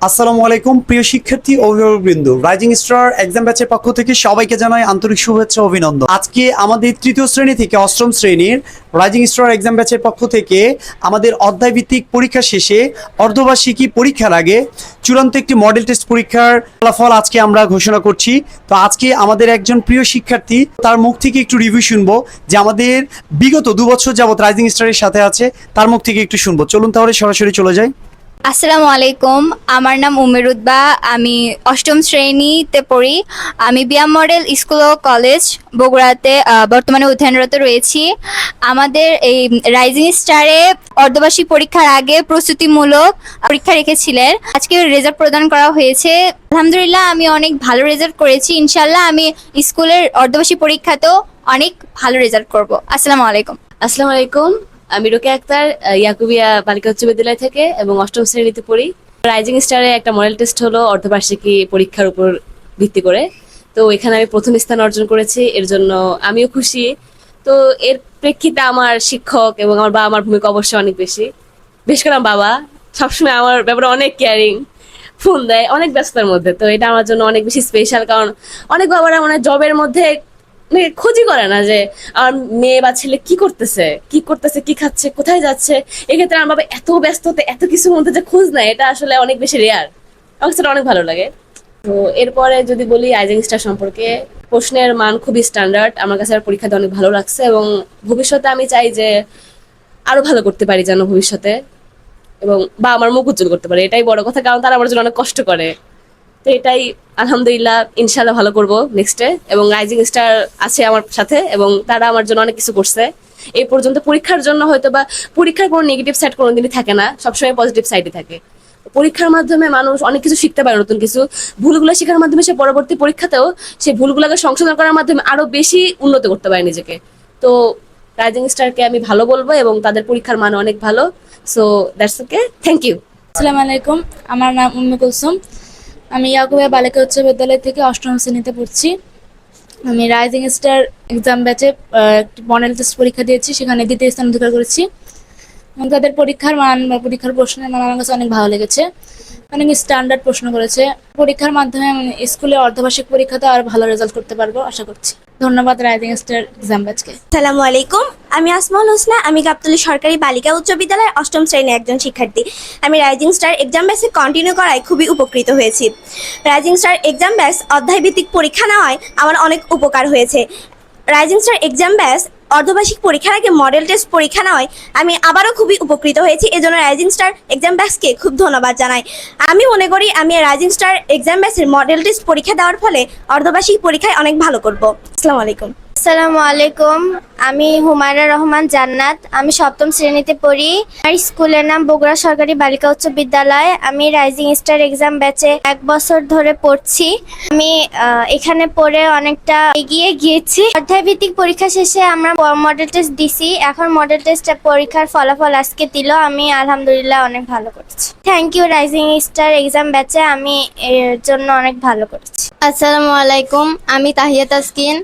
আসসালামু আলাইকুম প্রিয় শিক্ষার্থী অভিভাবকবৃন্দ, রাইজিং স্টার এক্সাম ব্যাচের পক্ষ থেকে সবাইকে জানাই আন্তরিক শুভেচ্ছা ও অভিনন্দন। আজকে আমাদের তৃতীয় শ্রেণী থেকে অষ্টম শ্রেণীর রাইজিং স্টার এক্সাম ব্যাচের পক্ষ থেকে আমাদের অধ্যায়ভিত্তিক পরীক্ষা শেষে অর্ধবার্ষিকী পরীক্ষার আগে চূড়ান্ত একটি মডেল টেস্ট পরীক্ষার ফলাফল আজকে আমরা ঘোষণা করছি। তো আজকে আমাদের একজন প্রিয় শিক্ষার্থী, তার মুখ থেকে একটু রিভিউ শুনবো যে আমাদের বিগত 2 বছর যাবত রাইজিং স্টারের সাথে আছে, তার মুখ থেকে একটু শুনবো। চলুন তাহলে সরাসরি চলে যাই। আসসালামু আলাইকুম, আমার নাম উমেরুদ্বা। আমি অষ্টম শ্রেণীতে পড়ি। আমি বিয়াম মডেল স্কুল ও কলেজ বগুড়াতে বর্তমানে অধ্যয়নরত রয়েছি। আমাদের এই রাইজিং স্টারে অর্ধবার্ষিক পরীক্ষার আগে প্রস্তুতিমূলক পরীক্ষা রেখেছিলেন। আজকে রেজাল্ট প্রদান করা হয়েছে। আলহামদুলিল্লাহ, আমি অনেক ভালো রেজাল্ট করেছি। ইনশাল্লাহ আমি স্কুলের অর্ধবার্ষিক পরীক্ষাতেও অনেক ভালো রেজাল্ট করব। আসসালামু আলাইকুম। আসসালামু আলাইকুম, আমি রোকেয়া আক্তার, ইয়াকুবিয়া বালিকা উচ্চ বিদ্যালয় থেকে এবং অষ্টম শ্রেণীতে পড়ি। রাইজিং স্টারে একটা মডেল টেস্ট হলো অর্ধবার্ষিকী পরীক্ষার উপর ভিত্তি করে। তো এখানে আমি প্রথম স্থান অর্জন করেছি, এর জন্য আমিও খুশি। তো এর প্রেক্ষিতে আমার শিক্ষক এবং আমার বাবা মার ভূমিকা অবশ্যই অনেক বেশি। বিশেষ করে আমার বাবা সবসময় আমার ব্যাপারে অনেক কেয়ারিং, ফোন দেয় অনেক ব্যস্ততার মধ্যে। তো এটা আমার জন্য অনেক বেশি স্পেশাল, কারণ অনেক বাবারা মানে জবের মধ্যে খোঁজই করে না যে আমার মেয়ে বা ছেলে কি করতেছে কি খাচ্ছে, কোথায় যাচ্ছে। এক্ষেত্রে আমার বাবা এত ব্যস্ততে এত কিছুর মধ্যে যে খোঁজ নেয়, এটা আসলে অনেক বেশি রেয়ার। আমার সেটা অনেক ভালো লাগে। তো এরপরে যদি বলি রাইজিং স্টার সম্পর্কে, প্রশ্নের মান খুবই স্ট্যান্ডার্ড। আমার কাছে আর পরীক্ষাতে অনেক ভালো লাগছে এবং ভবিষ্যতে আমি চাই যে আরো ভালো করতে পারি যেন ভবিষ্যতে, এবং বা আমার মুখ উজ্জ্বল করতে পারে। এটাই বড় কথা, কারণ তারা আমার জন্য অনেক কষ্ট করে। তো এটাই আলহামদুলিল্লাহ, ইনশাল্লাহ ভালো করব নেক্সটে। এবং রাইজিং স্টার আছে আমার সাথে এবং তারা আমার জন্য অনেক কিছু করছে এই পর্যন্ত। পরীক্ষার জন্য হয়তো বা পরীক্ষার কোনো নেগেটিভ সাইড কোনোদিনই থাকে না, সবসময় পজিটিভ সাইডে থাকে। পরীক্ষার মাধ্যমে মানুষ অনেক কিছু শিখতে পারে, নতুন কিছু ভুলগুলো শেখার মাধ্যমে সে পরবর্তী পরীক্ষাতেও সেই ভুলগুলোকে সংশোধন করার মাধ্যমে আরো বেশি উন্নত করতে পারে নিজেকে। তো রাইজিং স্টারকে আমি ভালো বলবো এবং তাদের পরীক্ষার মান অনেক ভালো। So that's okay, thank you. আসসালামু আলাইকুম, আমার নাম উম্মে কুলসুম। আমি ইয়াকুবিয়া বালিকা উচ্চ বিদ্যালয় থেকে অষ্টম শ্রেণীতে পড়ছি। আমি রাইজিং স্টার এক্সাম ব্যাচে একটি মডেল টেস্ট পরীক্ষা দিয়েছি, সেখানে দ্বিতীয় স্থান অধিকার করেছি। এবং তাদের পরীক্ষার মান বা পরীক্ষার প্রশ্নের মান আমার কাছে অনেক ভালো লেগেছে। অনেক স্ট্যান্ডার্ড প্রশ্ন করেছে। পরীক্ষার মাধ্যমে আমি স্কুলে অর্ধবার্ষিক পরীক্ষাতে আরো ভালো রেজাল্ট করতে পারবো আশা করছি। ধন্যবাদ রাইজিং স্টার এক্সাম ব্যাচকে। আসসালামু আলাইকুম, আমি আসমাউল হোসনা। আমি গাবতলী সরকারি বালিকা উচ্চ বিদ্যালয়ের অষ্টম শ্রেণীর একজন শিক্ষার্থী। আমি রাইজিং স্টার এক্সাম ব্যাচে কন্টিনিউ করায় খুবই উপকৃত হয়েছি। রাইজিং স্টার এক্সাম ব্যাচ অধ্যায়ভিত্তিক পরীক্ষা নেওয়ায় আমার অনেক উপকার হয়েছে। রাইজিং স্টার এক্সাম ব্যাচ অর্ধবার্ষিক পরীক্ষার আগে মডেল টেস্ট পরীক্ষা নেওয়ায় আমি আবারও খুবই উপকৃত হয়েছি। এজন্য রাইজিং স্টার এক্সাম ব্যাচকে খুব ধন্যবাদ জানাই। আমি মনে করি আমি রাইজিং স্টার এক্সাম ব্যাচের মডেল টেস্ট পরীক্ষা দেওয়ার ফলে অর্ধবার্ষিক পরীক্ষায় অনেক ভালো করব। আসসালামু আলাইকুম। আসসালামু আলাইকুম, আমি হুমায়রা রহমান জান্নাত। আমি সপ্তম শ্রেণীতে পড়ি। আমার স্কুলের নাম বগুড়া সরকারি বালিকা উচ্চ বিদ্যালয়। আমি রাইজিং স্টার এক্সাম ব্যাচে 1 বছর ধরে পড়ছি। আমি এখানে পড়ে অনেকটা এগিয়ে গিয়েছি। অধ্যায়ভিত্তিক পরীক্ষা শেষে আমরা মডেল টেস্ট দিছি। এখন মডেল টেস্ট পরীক্ষার ফলাফল আজকে দিল। আমি আলহামদুলিল্লাহ অনেক ভালো করছি। Thank you rising star exam ব্যাচে, আমি এর জন্য অনেক ভালো করছি। আসসালামু আলাইকুম, আমি তাহিয়া তাসকিন।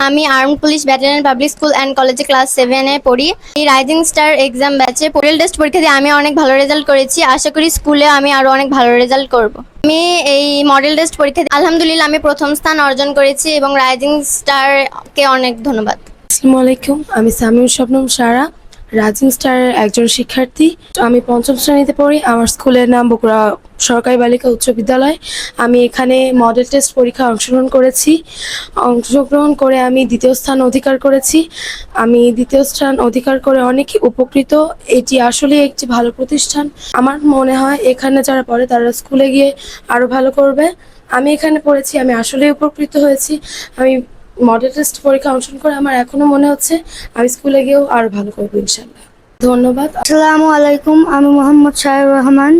আমি arm police battalion public school and কলেজে ক্লাস 7-এ পড়ি। এই রাইজিং স্টার এক্সাম ব্যাচে মডেল টেস্ট পরীক্ষা দিয়ে আমি অনেক ভালো রেজাল্ট করেছি। আশা করি স্কুলে আমি আরো অনেক ভালো রেজাল্ট করব। আমি এই মডেল টেস্ট পরীক্ষা দিয়ে আলহামদুলিল্লাহ আমি প্রথম স্থান অর্জন করেছি এবং রাইজিং স্টারকে অনেক ধন্যবাদ। আসসালামু আলাইকুম, আমি সামিউর শবনম সারা, রাইজিং স্টারের একজন শিক্ষার্থী। আমি পঞ্চম শ্রেণীতে পড়ি। আমার স্কুলের নাম বগুড়া সরকারি বালিকা উচ্চ বিদ্যালয়। আমি এখানে মডেল টেস্ট পরীক্ষায় অংশগ্রহণ করে আমি দ্বিতীয় স্থান অধিকার করেছি। আমি দ্বিতীয় স্থান অধিকার করে অনেক উপকৃত। এটি আসলে একটি ভালো প্রতিষ্ঠান। আমার মনে হয় এখানে যারা পড়ে তারা স্কুলে গিয়ে আরও ভালো করবে। আমি এখানে পড়েছি, আমি আসলেই উপকৃত হয়েছি। আমি মডেল টেস্ট পরীক্ষা অংশগ্রহণ করে আমার এখনো মনে হচ্ছে আমি স্কুলে গিয়েও আরো ভালো করবো ইনশাল্লাহ। ধন্যবাদ। আসসালামু আলাইকুম, আমি মোহাম্মদ শাহের রহমান।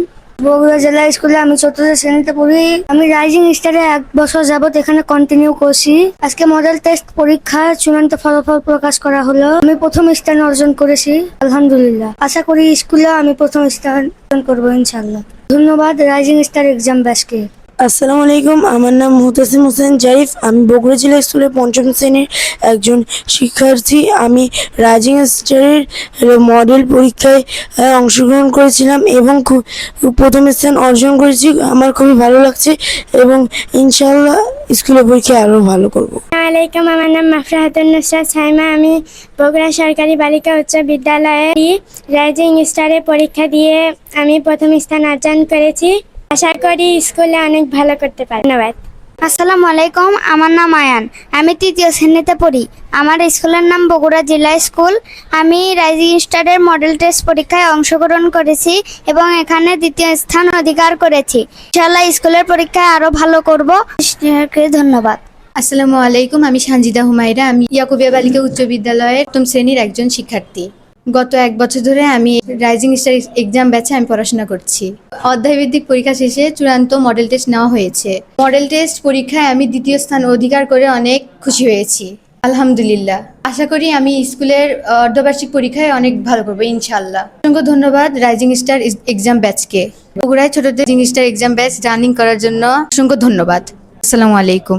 বগুড়া জেলা স্কুলে আমি চতুর্থ শ্রেণীতে পড়ি। আমি রাইজিং স্টারে 1 বছর যাবত এখানে কন্টিনিউ করছি। আজকে মডেল টেস্ট পরীক্ষার চূড়ান্ত ফলাফল প্রকাশ করা হলো। আমি প্রথম স্থান অর্জন করেছি আলহামদুলিল্লাহ। আশা করি স্কুলে আমি প্রথম স্থান অর্জন করবো ইনশাল্লাহ। ধন্যবাদ রাইজিং স্টার এক্সাম ব্যাচকে। আসসালামু আলাইকুম, আমার নাম মুহতাসিম হোসেন জারিফ। আমি বগুড়া জিলা স্কুলের পঞ্চম শ্রেণীর একজন শিক্ষার্থী। আমি রাইজিং স্টারের মডেল পরীক্ষায় অংশগ্রহণ করেছিলাম এবং প্রথম স্থান অর্জন করেছি। আমার খুবই ভালো লাগছে এবং ইনশাআল্লাহ স্কুলের পরীক্ষায় আরও ভালো করব। আসসালামু আলাইকুম, আমার নাম মাফরাহাতুন নুসরাত সাইমা। আমি বগুড়া সরকারি বালিকা উচ্চ বিদ্যালয়ে রাইজিং স্টারে পরীক্ষা দিয়ে আমি প্রথম স্থান অর্জন করেছি। আশা করি স্কুলে অনেক ভালো করতে পারি। ধন্যবাদ। আসসালামু আলাইকুম, আমার নাম আয়ান। আমি তৃতীয় শ্রেণীতে পড়ি। আমার স্কুলের নাম বগুড়া জেলা স্কুল। আমি রাইজিং স্টারের মডেল টেস্ট পরীক্ষায় অংশগ্রহণ করেছি এবং এখানে দ্বিতীয় স্থান অধিকার করেছি। ইনশাআল্লাহ স্কুলের পরীক্ষায় আরো ভালো করব। ধন্যবাদ। আসসালামু আলাইকুম, আমি সানজিদা হুমায়রা। আমি ইয়াকুবিয়া বালিকা উচ্চ বিদ্যালয়ের প্রথম শ্রেণীর একজন শিক্ষার্থী। গত 1 বছর ধরে আমি রাইজিং স্টার এক্সাম ব্যাচে আমি পড়াশোনা করছি। অধ্যায়ভিত্তিক পরীক্ষা শেষে চূড়ান্ত মডেল টেস্ট নেওয়া হয়েছে। মডেল টেস্ট পরীক্ষায় আমি দ্বিতীয় স্থান অধিকার করে অনেক খুশি হয়েছি, আলহামদুলিল্লাহ। আশা করি আমি স্কুলের অর্ধবার্ষিক পরীক্ষায় অনেক ভালো করবো ইনশাআল্লাহ। অসংখ্য ধন্যবাদ রাইজিং স্টার এক্সাম ব্যাচকে। বগুড়ায় ছোটদের rising star exam batch running করার জন্য অসংখ্য ধন্যবাদ। আসসালামু আলাইকুম।